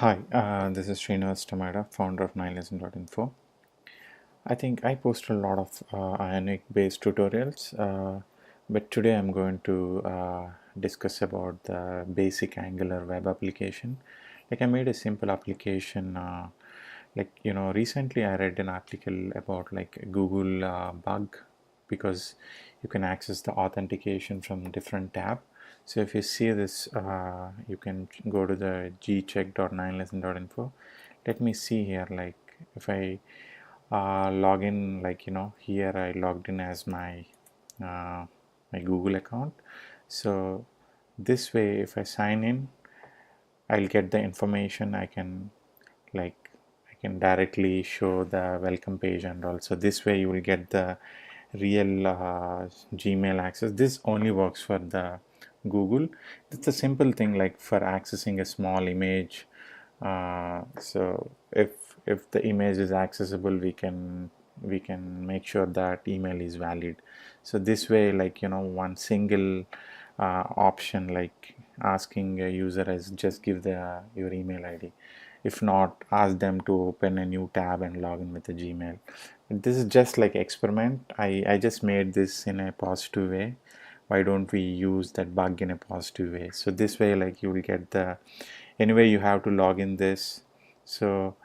Hi, this is Srinivas Tamada, founder of 9lesson.info. I think I post a lot of Ionic based tutorials, but today I'm going to discuss about the basic Angular web application. Like I made a simple application. Recently I read an article about like a Google bug because you can access the authentication from different tab. So if you see this, you can go to the gcheck.9lesson.info. Let me see here, like if I log in, like here I logged in as my Google account. So this way, if I sign in, I'll get the information. Like I can directly show the welcome page, and also this way you will get the real Gmail access. This only works for the Google. It's a simple thing like for accessing a small image. So if the image is accessible, we can make sure that email is valid. So this way, like one single option, like asking a user as just give your email ID. If not, ask them to open a new tab and log in with the Gmail. This is just like experiment. I just made this in a positive way. Why don't we use that bug in a positive way? So this way, like you will get the, anyway you have to log in this. So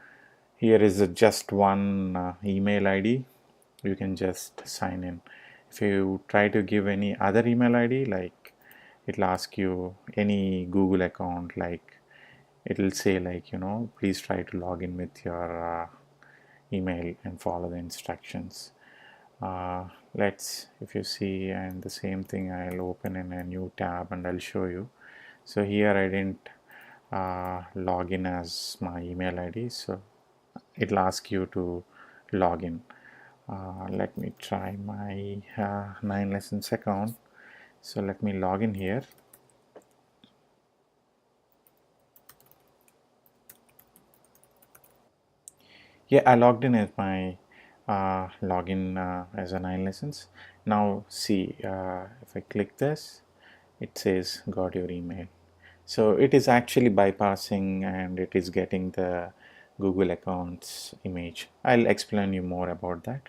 here is just one email ID. You can just sign in. If you try to give any other email ID, like it'll ask you any Google account, like it'll say like please try to log in with your email and follow the instructions. Let's, if you see, and the same thing I'll open in a new tab and I'll show you. So here I didn't log in as my email ID, so it'll ask you to log in. Let me try my 9lessons account. So let me log in here. Yeah, I logged in as my login as a 9lessons. Now see, if I click this, it says got your email. So it is actually bypassing and it is getting the Google accounts image. I'll explain you more about that.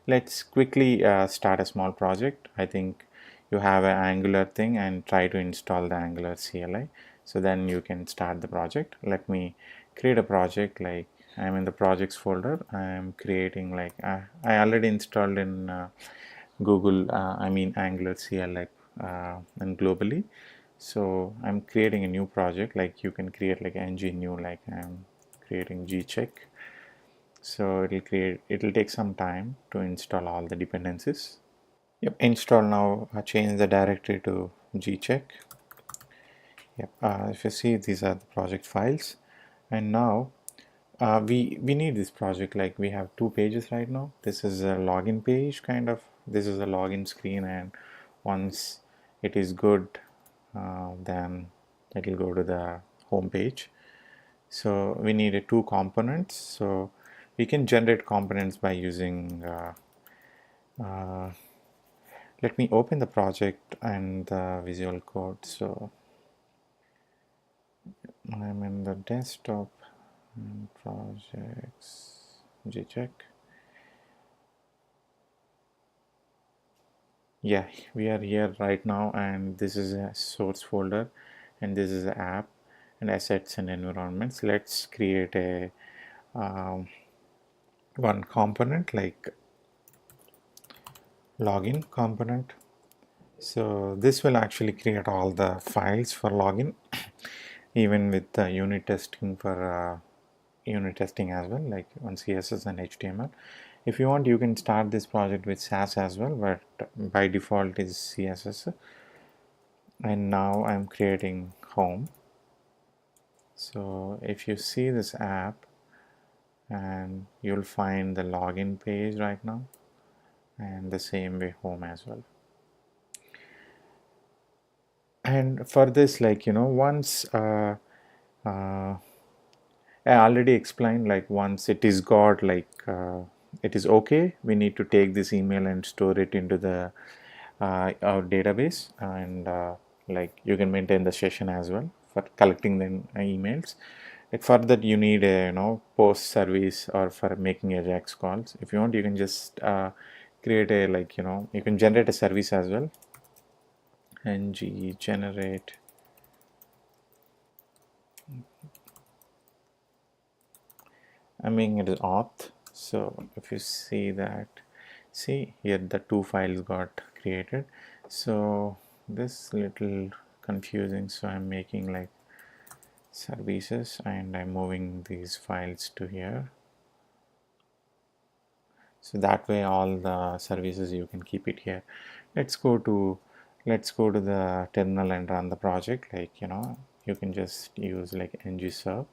Let's quickly start a small project. I think you have an Angular thing and try to install the Angular CLI. So then you can start the project. Let me create a project. Like I'm in the projects folder. I'm creating like I already installed in Google, I mean Angular CLI and globally. So I'm creating a new project. Like you can create like ng new, like I'm creating gcheck. So it'll take some time to install all the dependencies. Yep, install now. Change the directory to gcheck. Yep, if you see, these are the project files, and now we need this project. Like we have two pages right now. This is a login page, kind of. This is a login screen, and once it is good, then it will go to the home page. So we need two components. So we can generate components by using uh, let me open the project and the visual code. So I'm in the desktop and projects, gcheck. Yeah, we are here right now, and this is a source folder and this is the app and assets and environments. Let's create a one component, like login component. So this will actually create all the files for login even with the unit testing, for unit testing as well, like on CSS and HTML. If you want, you can start this project with SAS as well, but by default is CSS. And now I'm creating home. So if you see this app, and you'll find the login page right now, and the same way home as well. And for this, like once I already explained, like once it is got like it is okay, we need to take this email and store it into the our database, and like you can maintain the session as well for collecting the emails. Like for that you need a post service or for making ajax calls. If you want, you can just create a like you can generate a service as well. Ng generate, I mean it is auth. So if you see that, see here the two files got created. So this little confusing, so I'm making like services and I'm moving these files to here. So that way all the services you can keep it here. Let's go to the terminal and run the project. Like you can just use like ng-serve,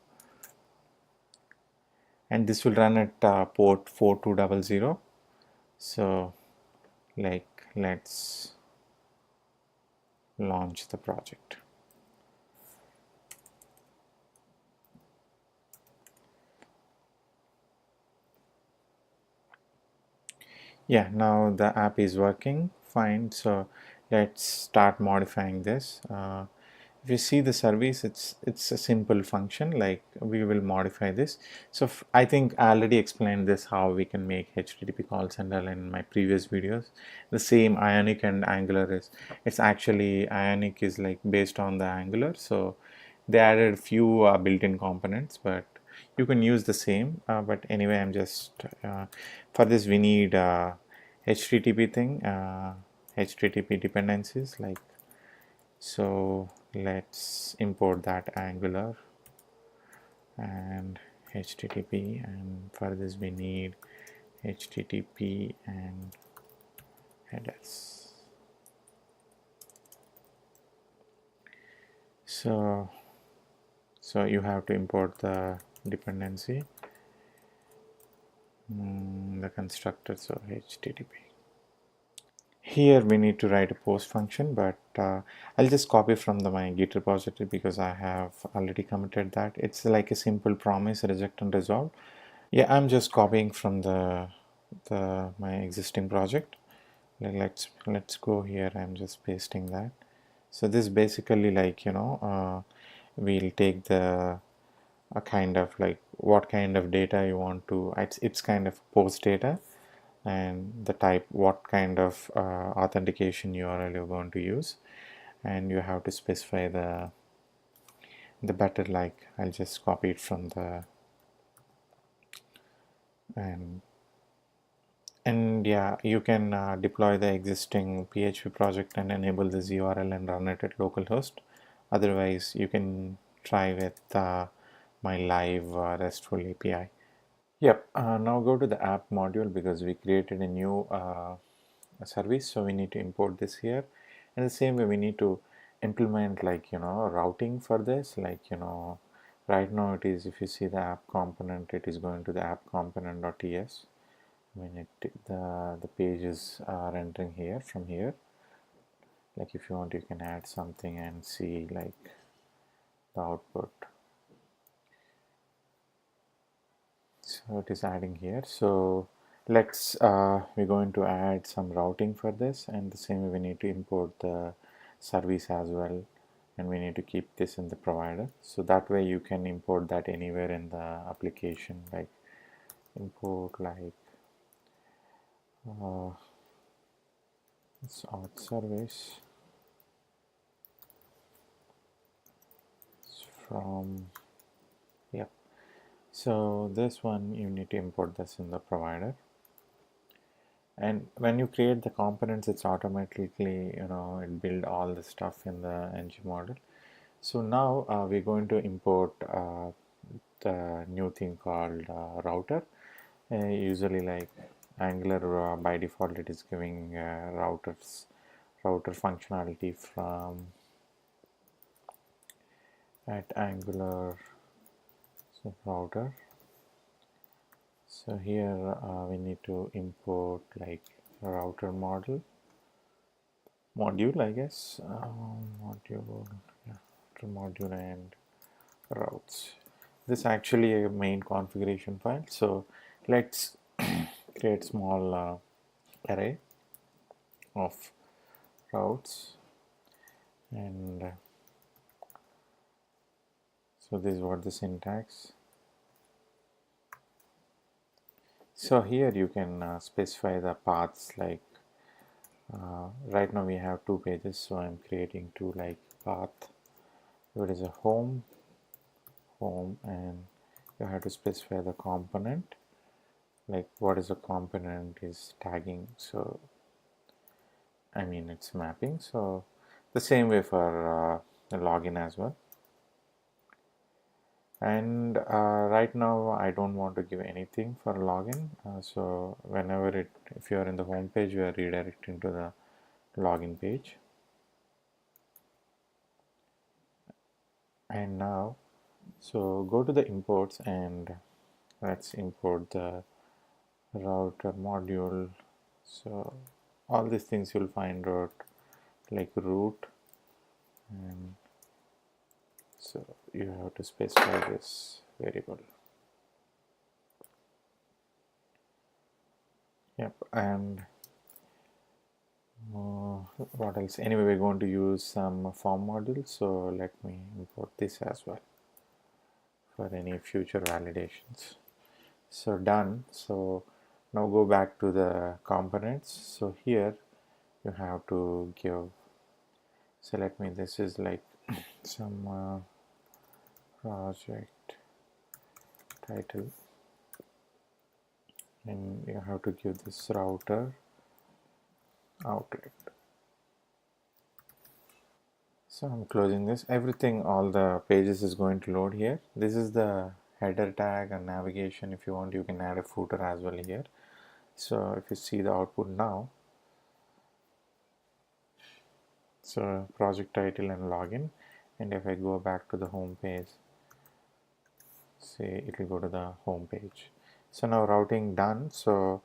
and this will run at port 4200. So like let's launch the project. Yeah, now the app is working fine. So let's start modifying this. If you see the service, it's a simple function. Like we will modify this. So I think I already explained this, how we can make HTTP call sender in my previous videos. The same Ionic and Angular is, it's actually Ionic is like based on the Angular. So they added few built-in components, but you can use the same. But anyway, I'm just for this we need HTTP thing, HTTP dependencies. Like, so let's import that Angular and HTTP, and for this we need HTTP and headers. So you have to import the dependency, the constructor, so HTTP. Here we need to write a post function, but I'll just copy from my Git repository because I have already committed that. It's like a simple promise, reject and resolve. Yeah, I'm just copying from my existing project. Let's go here. I'm just pasting that. So this basically like we'll take the a kind of like what kind of data you want to. It's kind of post data, and the type, what kind of authentication URL you're going to use, and you have to specify the better. Like I'll just copy it from the and yeah, you can deploy the existing PHP project and enable this URL and run it at localhost. Otherwise you can try with my live RESTful API. Yep, now go to the app module because we created a new service, so we need to import this here. And the same way we need to implement like routing for this. Like right now it is, if you see the app component, it is going to the app component.ts. When the pages are entering here from here. Like if you want, you can add something and see like the output. So it is adding here. So let's we're going to add some routing for this, and the same way we need to import the service as well, and we need to keep this in the provider, so that way you can import that anywhere in the application. Like import like it's auth service from, yep. So this one you need to import this in the provider, and when you create the components, it's automatically it build all the stuff in the ng model. So now we're going to import the new thing called router. Usually like Angular by default it is giving router functionality from at Angular, so router. So here we need to import like router module, I guess, module, yeah, router module and routes. This is actually a main configuration file. So let's create small array of routes, and So this is what the syntax. So here you can specify the paths, like right now we have 2 pages, so I'm creating 2 like path. If it is a home, and you have to specify the component, like what is a component is tagging, so I mean it's mapping. So the same way for the login as well. And right now I don't want to give anything for login, so whenever if you are in the home page, you are redirecting to the login page. And now, so go to the imports and let's import the router module. So all these things you'll find out like root, and so you have to specify this variable. Yep. And what else? Anyway, we're going to use some form modules, so let me import this as well for any future validations. So done. So now go back to the components. So here you have to give, so let me, this is like some project title, and you have to give this router outlet. So I'm closing this. Everything, all the pages is going to load here. This is the header tag and navigation. If you want, you can add a footer as well here. So if you see the output now, so project title and login, and if I go back to the home page, say it will go to the home page. So now routing done. So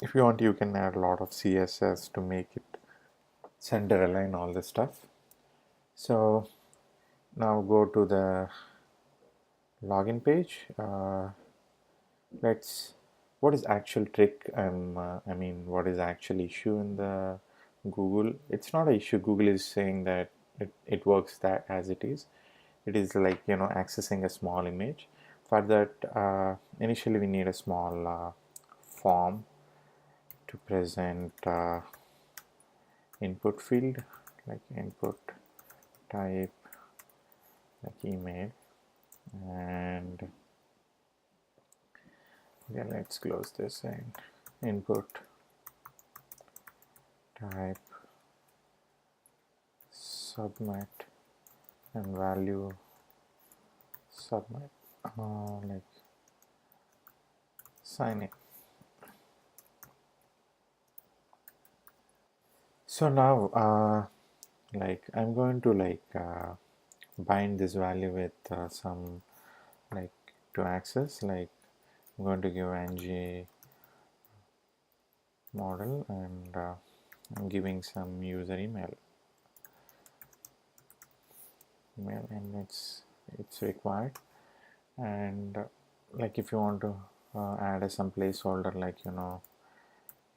if you want, you can add a lot of CSS to make it center align all this stuff. So now go to the login page. Let's, what is actual trick, I mean what is actual issue in the Google? It's not an issue. Google is saying that it works that as it is. It is like, you know, accessing a small image. For that, initially we need a small form to present input field, like input type, like email, and yeah, let's close this, and input type submit and value submit, like sign in. So now like I'm going to like bind this value with some, like, to access, like I'm going to give ng model, and I'm giving some user email, and it's required. And like if you want to add some placeholder, like, you know,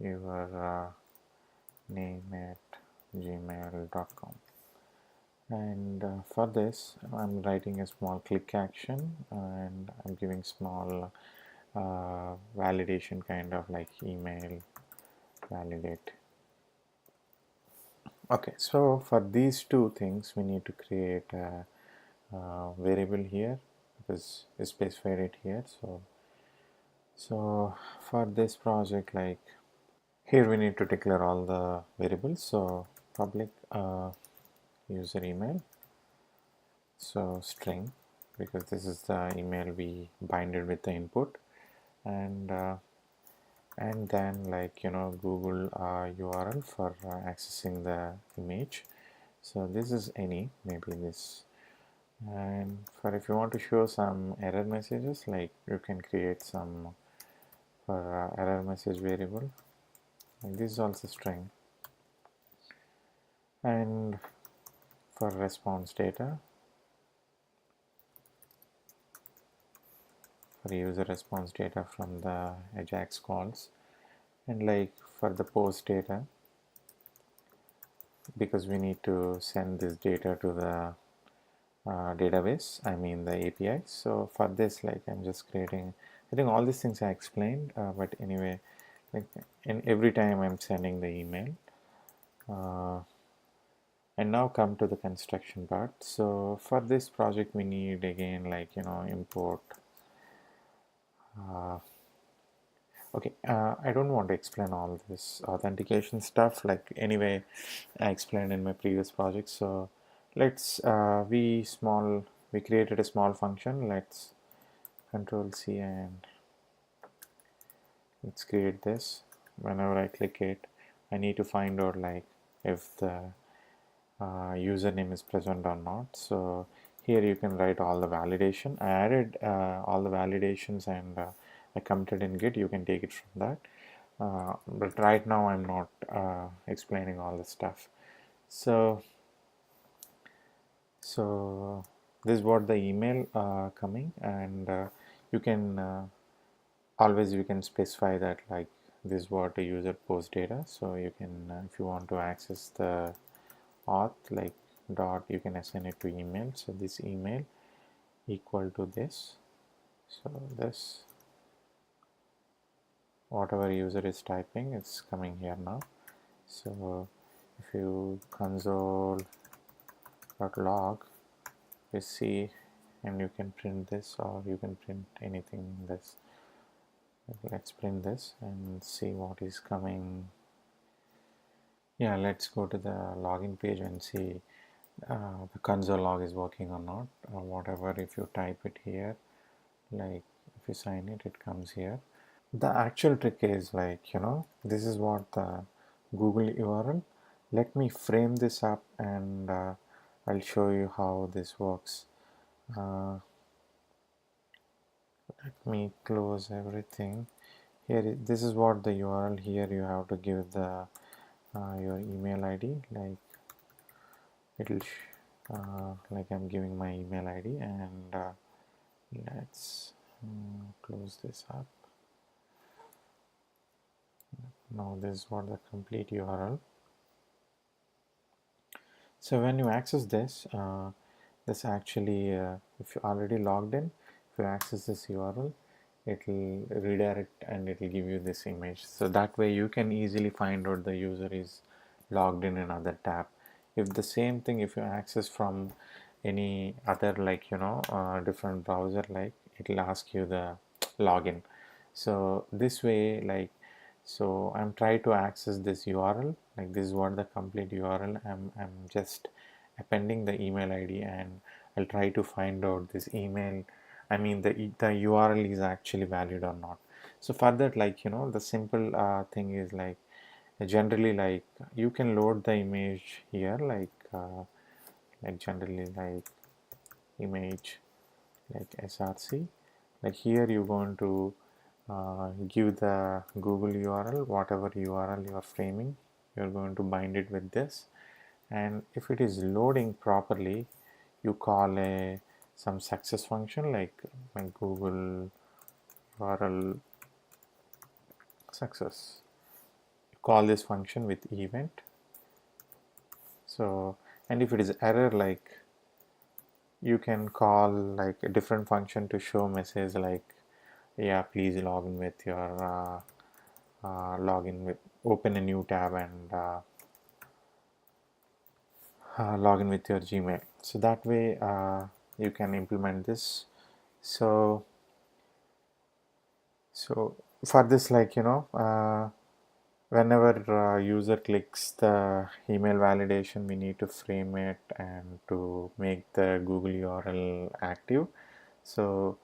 your name at gmail.com, and for this I'm writing a small click action, and I'm giving small validation, kind of like email validate. Okay, so for these two things we need to create a variable here, because we specified it here. So for this project, like here we need to declare all the variables. So public user email, so string, because this is the email we binded with the input, and then, like, you know, Google URL for accessing the image. So this is any, maybe this. And for if you want to show some error messages, like you can create some for error message variable, and this is also string. And for response data, for user response data from the Ajax calls, and like for the post data, because we need to send this data to the database, I mean the API. So for this, like I'm just creating, I think all these things I explained, but anyway, like in every time I'm sending the email. And now come to the construction part. So for this project we need again, like, you know, import. Okay, I don't want to explain all this authentication stuff, like anyway I explained in my previous project. So let's we created a small function. Let's control C and let's create this. Whenever I click it, I need to find out like if the username is present or not. So here you can write all the validation. I added all the validations and I committed in Git. You can take it from that. But right now I'm not explaining all the stuff. So this is what the email coming, and you can always you can specify that like this is what the user post data. So you can if you want to access the auth, like dot, you can assign it to email. So this email equal to this. So this whatever user is typing, it's coming here now. So if you console.log, you see, and you can print this, or you can print anything in this. Let's print this and see what is coming. Yeah, let's go to the login page and see the console log is working or not, or whatever. If you type it here, like if you sign it, it comes here. The actual trick is like, you know, this is what the Google URL. Let me frame this up and I'll show you how this works. Uh, Let me close everything. Here, this is what the URL. Here you have to give the your email ID, like it'll like I'm giving my email ID, and let's close this up. Now this is what the complete URL. So when you access this, this actually if you already logged in, if you access this URL, it will redirect and it will give you this image. So that way you can easily find out the user is logged in another tab. If the same thing, if you access from any other, like, you know, different browser, like it will ask you the login. So this way, like, so I'm trying to access this URL, like this is what the complete URL. I'm just appending the email ID, and I'll try to find out this email, I mean the URL is actually valid or not. So for that, like, you know, the simple thing is like generally, like you can load the image here, like generally, like image, like src, like here you're going to give the Google URL, whatever URL you are framing, you're going to bind it with this, and if it is loading properly, you call a some success function, like my Google URL success. You call this function with event. So, and if it is error, like you can call like a different function to show message like, yeah, please log in with your login with, open a new tab and log in with your Gmail. So that way you can implement this. So for this, like, you know, whenever user clicks the email validation, we need to frame it and to make the Google URL active. So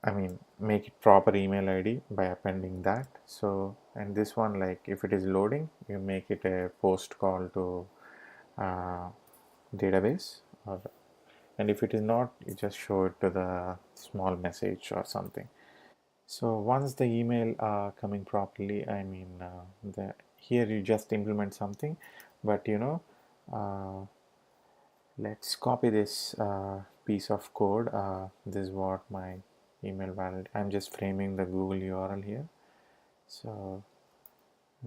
I mean, make it proper email ID by appending that. So, and this one, like if it is loading, you make it a post call to uh, database, or, and if it is not, you just show it to the small message or something. So once the email coming properly, I mean, the here you just implement something, but you know, uh, let's copy this piece of code. This is what my email valid. I'm just framing the Google URL here. So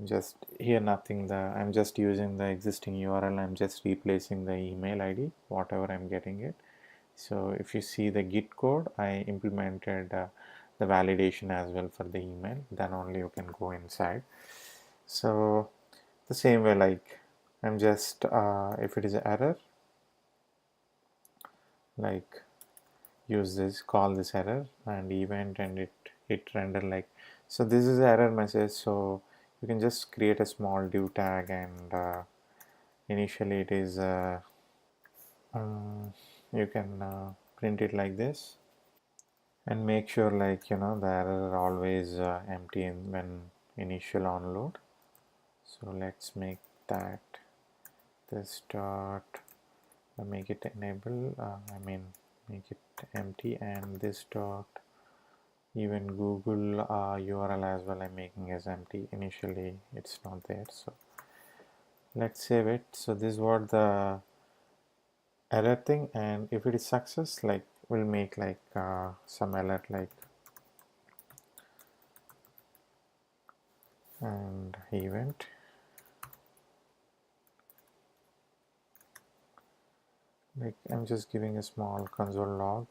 just here nothing. I'm just using the existing URL. I'm just replacing the email ID, whatever I'm getting it, So if you see the Git code, I implemented the validation as well for the email, then only you can go inside. So the same way, like I'm just if it is an error, like use this, call this error and event, and it render like, so this is the error message. So you can just create a small div tag, and initially it is you can print it like this, and make sure, like, you know, the error always empty when initial onload. So let's make that this dot make it enable, I mean make it empty, and this dot, even Google URL as well I'm making as empty. Initially it's not there, so let's save it. So this is what the error thing, and if it is success, like we'll make like some alert like and event, like I'm just giving a small console log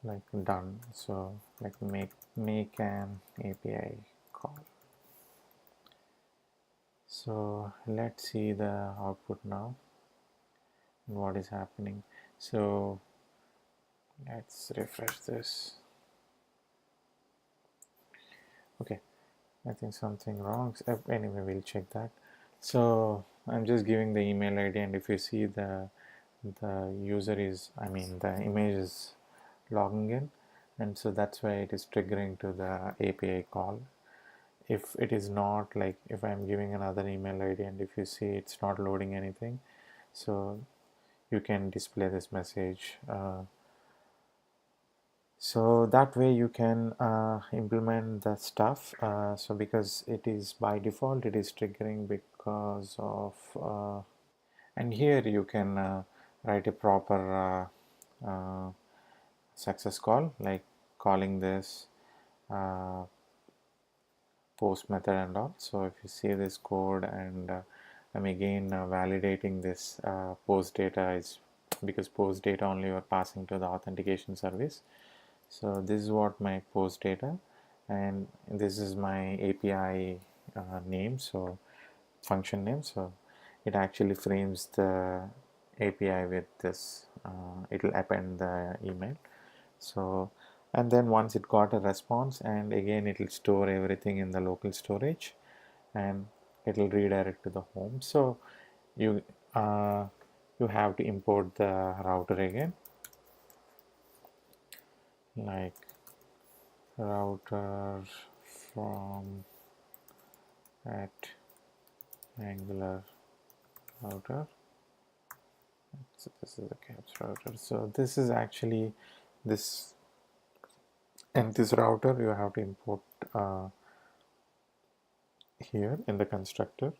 like done. So like make an API call. So let's see the output now, what is happening. So let's refresh this. Okay, I think something wrong. Anyway, we'll check that. So I'm just giving the email ID, and if you see the user is, I mean the image is logging in, and so that's why it is triggering to the API call. If it is not, like if I'm giving another email ID and if you see it's not loading anything, so you can display this message. So that way you can implement the stuff. So because it is by default it is triggering because of and here you can write a proper success call, like calling this post method and all. So if you see this code, and I'm again validating this post data is because post data only you are passing to the authentication service. So this is what my post data, and this is my API name, so function name. So it actually frames the API with this, it will append the email. So and then once it got a response, and again it will store everything in the local storage, and it will redirect to the home. So you uh, you have to import the router again, like router from at angular router. So this is the caps router. So this is actually this, and this router you have to import here in the constructor.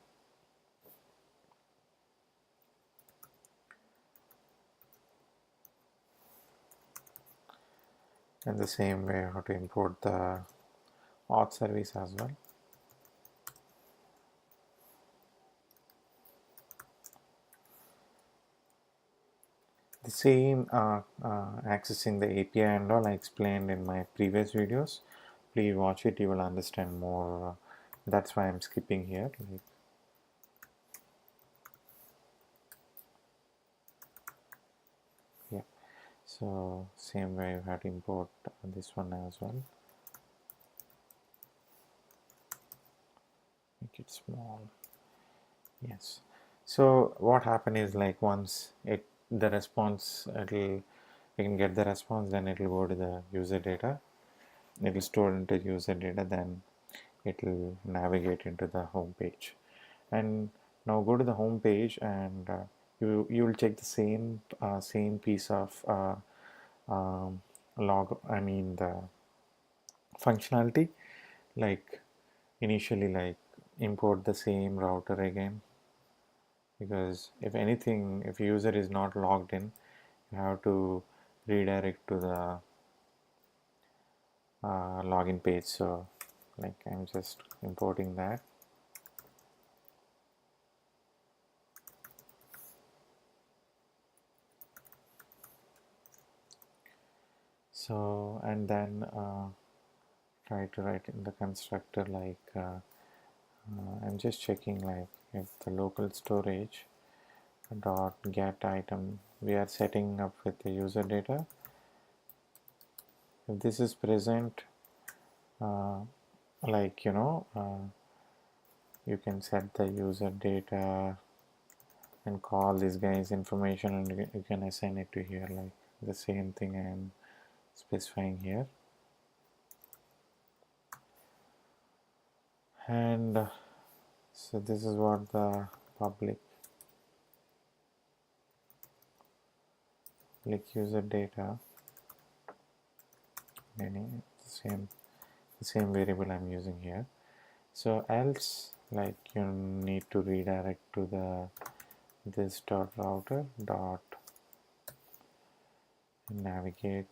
And the same way you have to import the auth service as well. The same accessing the API and all I explained in my previous videos. Please watch it, you will understand more. That's why I'm skipping here. Like, yeah, so same way you have to import this one as well. Make it small. Yes. So what happened is, like once the response, you can get the response, then it will go to the user data. It will store into user data, then it will navigate into the home page. And now go to the home page, and you will check the same piece of log, I mean the functionality, like initially, like import the same router again, because if anything, if user is not logged in, you have to redirect to the login page. So like I'm just importing that. So and then try to write in the constructor like I'm just checking like if the local storage dot get item we are setting up with the user data. If this is present, like you can set the user data and call this guy's information, and you can assign it to here, like the same thing I am specifying here. And so this is what the public user data, meaning the same variable I'm using here. So else, like you need to redirect to the this dot router dot navigate,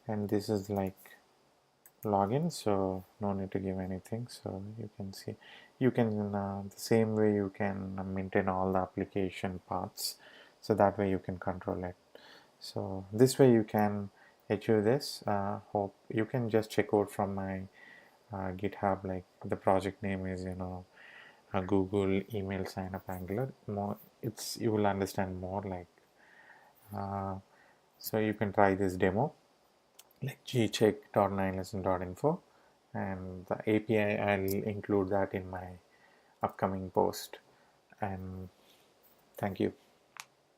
and this is like login, so no need to give anything. So you can see, you can the same way you can maintain all the application paths, so that way you can control it. So this way you can achieve this. Hope you can just check out from my GitHub, like the project name is a Google email sign up Angular. More, it's you will understand more like so you can try this demo like gcheck.9lesson.info, and the API I'll include that in my upcoming post. And thank you.